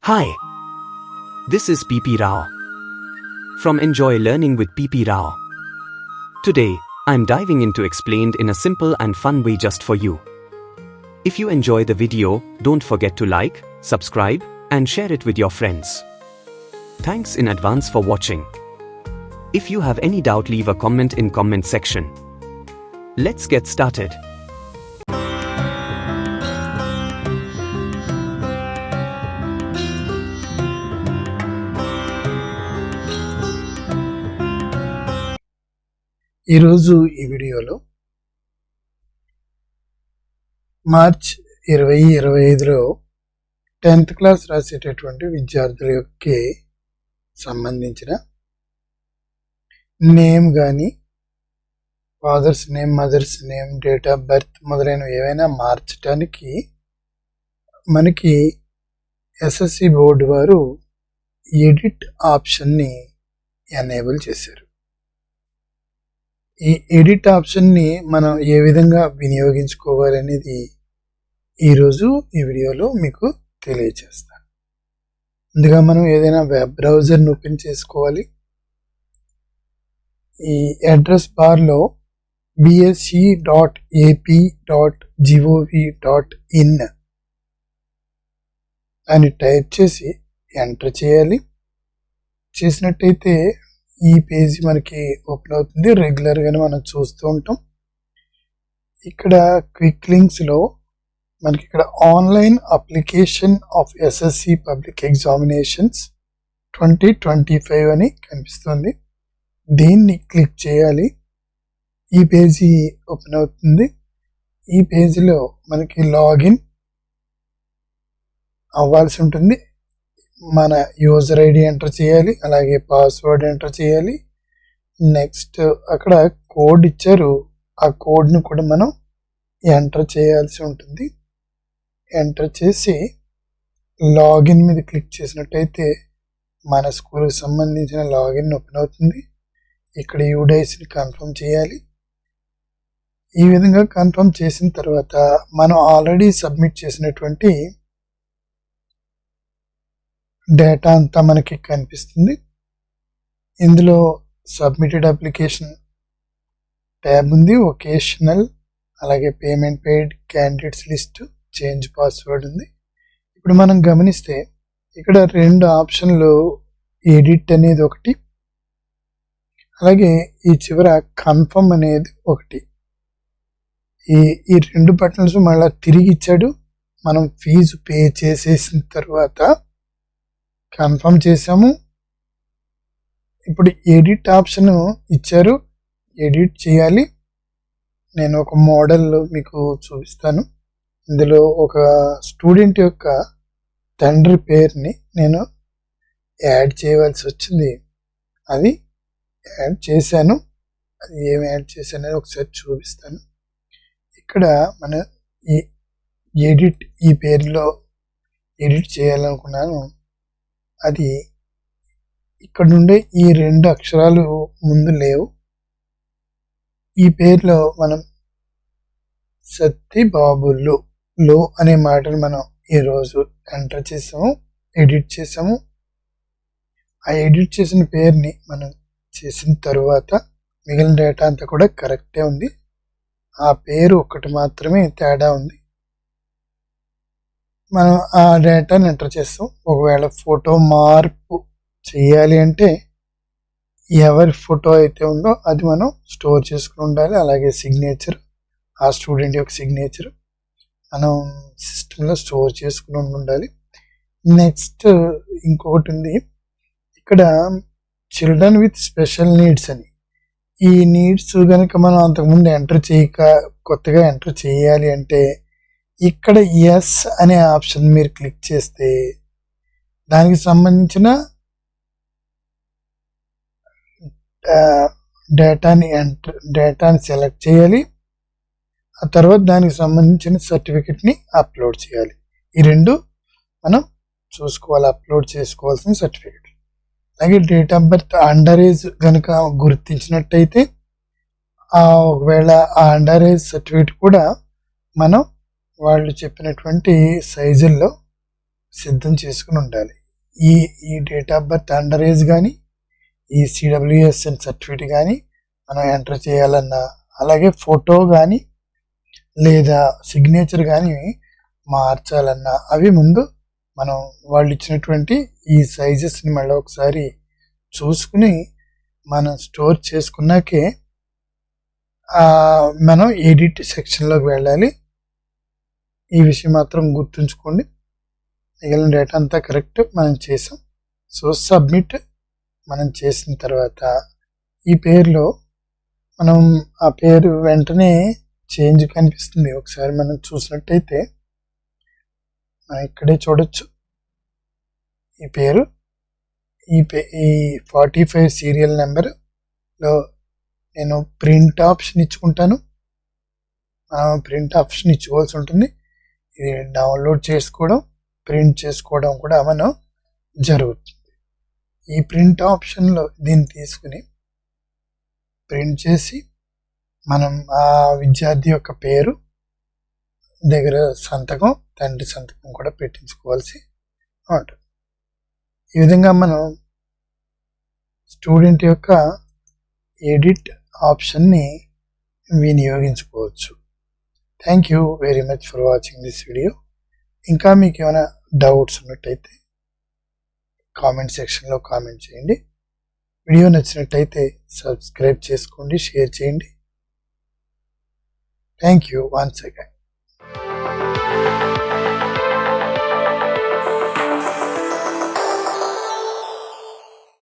Hi, this is PP Rao from Enjoy Learning with PP Rao. Today, I'm diving into explained in a simple and fun way just for you. If you enjoy the video, don't forget to like, subscribe, and share it with your friends. Thanks in advance for watching. If you have any doubt, leave a comment in comment section. Let's get started. ఈరోజు ఈ వీడియోలో March 2025లో 10th class రాసేటటువంటి విద్యార్థులకి సంబంధించిన name కానీ father's name, mother's name, date of birth మొదలైనవి ఏవైనా మార్చడానికి మనకి ఎస్ఎస్సి బోర్డు వారు ఎడిట్ ఆప్షన్ని ఎనేబుల్ చేశారు. ఈ ఎడిట్ ఆప్షన్ని మనం ఏ విధంగా వినియోగించుకోవాలనేది ఈరోజు ఈ వీడియోలో మీకు తెలియజేస్తాను. ముందుగా మనం ఏదైనా వెబ్ బ్రౌజర్ని ఓపెన్ చేసుకోవాలి. ఈ అడ్రస్ బార్లో bsc.ap.gov.in అని టైప్ చేసి ఎంటర్ చేయాలి. చేసినట్టయితే ఈ పేజీ మనకి ఓపెన్ అవుతుంది. రెగ్యులర్గానే మనం చూస్తూ ఉంటాం. ఇక్కడ క్విక్ లింక్స్లో మనకి ఇక్కడ online application of SSC public examinations 2025 అని కనిపిస్తుంది. దీన్ని క్లిక్ చేయాలి. ఈ పేజీ ఓపెన్ అవుతుంది. ఈ పేజీలో మనకి లాగిన్ అవ్వాల్సి ఉంటుంది. మన యూజర్ ఐడి ఎంటర్ చేయాలి, అలాగే పాస్వర్డ్ ఎంటర్ చేయాలి. నెక్స్ట్ అక్కడ కోడ్ ఇచ్చారు, ఆ కోడ్ని కూడా మనం ఎంటర్ చేయాల్సి ఉంటుంది. ఎంటర్ చేసి లాగిన్ మీద క్లిక్ చేసినట్టయితే మన స్కూల్కి సంబంధించిన లాగిన్ ఓపెన్ అవుతుంది. ఇక్కడ యూడైస్ని కన్ఫర్మ్ చేయాలి. ఈ విధంగా కన్ఫర్మ్ చేసిన తర్వాత మనం ఆల్రెడీ సబ్మిట్ చేసినటువంటి డేటా అంతా మనకి కనిపిస్తుంది. ఇందులో సబ్మిటెడ్ అప్లికేషన్ ట్యాబ్ ఉంది, ఒకేషనల్, అలాగే payment paid, candidates list, change password ఉంది. ఇప్పుడు మనం గమనిస్తే ఇక్కడ రెండు ఆప్షన్లు, ఎడిట్ అనేది ఒకటి, అలాగే ఈ చివర కన్ఫర్మ్ అనేది ఒకటి. ఈ రెండు బటన్స్ మళ్ళీ తిరిగి ఇచ్చాడు. మనం ఫీజు పే చేసేసిన తర్వాత కన్ఫర్మ్ చేసాము. ఇప్పుడు ఎడిట్ ఆప్షన్ ఇచ్చారు, ఎడిట్ చేయాలి. నేను ఒక మోడల్ మీకు చూపిస్తాను. ఇందులో ఒక స్టూడెంట్ యొక్క తండ్రి పేరుని నేను యాడ్ చేయవలసి వచ్చింది. అది యాడ్ చేశాను. అది ఏమి యాడ్ చేశానని ఒకసారి చూపిస్తాను. ఇక్కడ మన ఈ ఎడిట్, ఈ పేరులో ఎడిట్ చేయాలనుకున్నాను. అది ఇక్కడ నుండే ఈ రెండు అక్షరాలు ముందు లేవు. ఈ పేరులో మనం సత్యబాబులు లో అనే మాటను మనం ఈరోజు ఎంటర్ చేసాము, ఎడిట్ చేసాము. ఆ ఎడిట్ చేసిన పేరుని మనం చేసిన తర్వాత మిగిలిన డేటా అంతా కూడా కరెక్టే ఉంది. ఆ పేరు ఒకటి మాత్రమే తేడా ఉంది. మనం ఆ డేటాని ఎంటర్ చేస్తాం. ఒకవేళ ఫోటో మార్పు చేయాలి అంటే ఎవరి ఫోటో అయితే ఉందో అది మనం స్టోర్ చేసుకుని ఉండాలి. అలాగే సిగ్నేచర్, ఆ స్టూడెంట్ యొక్క సిగ్నేచర్ మనం సిస్టంలో స్టోర్ చేసుకుని ఉండాలి. నెక్స్ట్ ఇంకొకటి ఉంది, ఇక్కడ చిల్డ్రన్ విత్ స్పెషల్ నీడ్స్ అని. ఈ నీడ్స్ కనుక మనం అంతకుముందు ఎంటర్ చేయక కొత్తగా ఎంటర్ చేయాలి అంటే ఇక్కడ ఎస్ అనే ఆప్షన్ మీరు క్లిక్ చేస్తే దానికి సంబంధించిన డేటాని సెలెక్ట్ చేయాలి. ఆ తర్వాత దానికి సంబంధించిన సర్టిఫికెట్ని అప్లోడ్ చేయాలి. ఈ రెండు మనం చూసుకోవాలి, అప్లోడ్ చేసుకోవాల్సిన సర్టిఫికెట్. అలాగే date of birth under age కనుక గుర్తించినట్టయితే ఒకవేళ ఆ అండర్ ఏజ్ సర్టిఫికెట్ కూడా మనం వాళ్ళు చెప్పినటువంటి సైజుల్లో సిద్ధం చేసుకుని ఉండాలి. ఈ date of birth under age కానీ ఈ సిడబ్ల్యూఎస్ఎన్ సర్టిఫికేట్ కానీ మనం ఎంటర్ చేయాలన్నా, అలాగే ఫోటో కానీ లేదా సిగ్నేచర్ కానీ మార్చాలన్నా అవి ముందు మనం వాళ్ళు ఇచ్చినటువంటి ఈ సైజెస్ని మళ్ళీ ఒకసారి చూసుకుని మనం స్టోర్ చేసుకున్నాకే మనం ఎడిట్ సెక్షన్లోకి వెళ్ళాలి. ఈ విషయం మాత్రం గుర్తుంచుకోండి. మిగిలిన డేటా అంతా కరెక్ట్ మనం చేసాం. సో సబ్మిట్ మనం చేసిన తర్వాత ఈ పేరులో మనం ఆ పేరు వెంటనే చేంజ్ కనిపిస్తుంది. ఒకసారి మనం చూసినట్టయితే మనం ఇక్కడే చూడొచ్చు ఈ పేరు ఈ 45 సీరియల్ నెంబర్లో నేను ప్రింట్ ఆప్షన్ ఇచ్చుకుంటాను. ప్రింట్ ఆప్షన్ ఇచ్చుకోవాల్సి ఉంటుంది. ఇది డౌన్లోడ్ చేసుకోవడం, ప్రింట్ చేసుకోవడం కూడా మనం జరుగుతుంది. ఈ ప్రింట్ ఆప్షన్లో దీన్ని తీసుకుని ప్రింట్ చేసి మనం ఆ విద్యార్థి యొక్క పేరు దగ్గర సంతకం, తండ్రి సంతకం కూడా పెట్టించుకోవాల్సి ఉంటుంది. ఈ విధంగా మనం స్టూడెంట్ యొక్క ఎడిట్ ఆప్షన్ని వినియోగించుకోవచ్చు. Thank you very much for watching this video. ఇంకా మీకు ఏమైనా డౌట్స్ ఉన్నట్టయితే కామెంట్ సెక్షన్లో కామెంట్ చేయండి. వీడియో నచ్చినట్టయితే సబ్స్క్రైబ్ చేసుకోండి, షేర్ చేయండి. Thank you once again.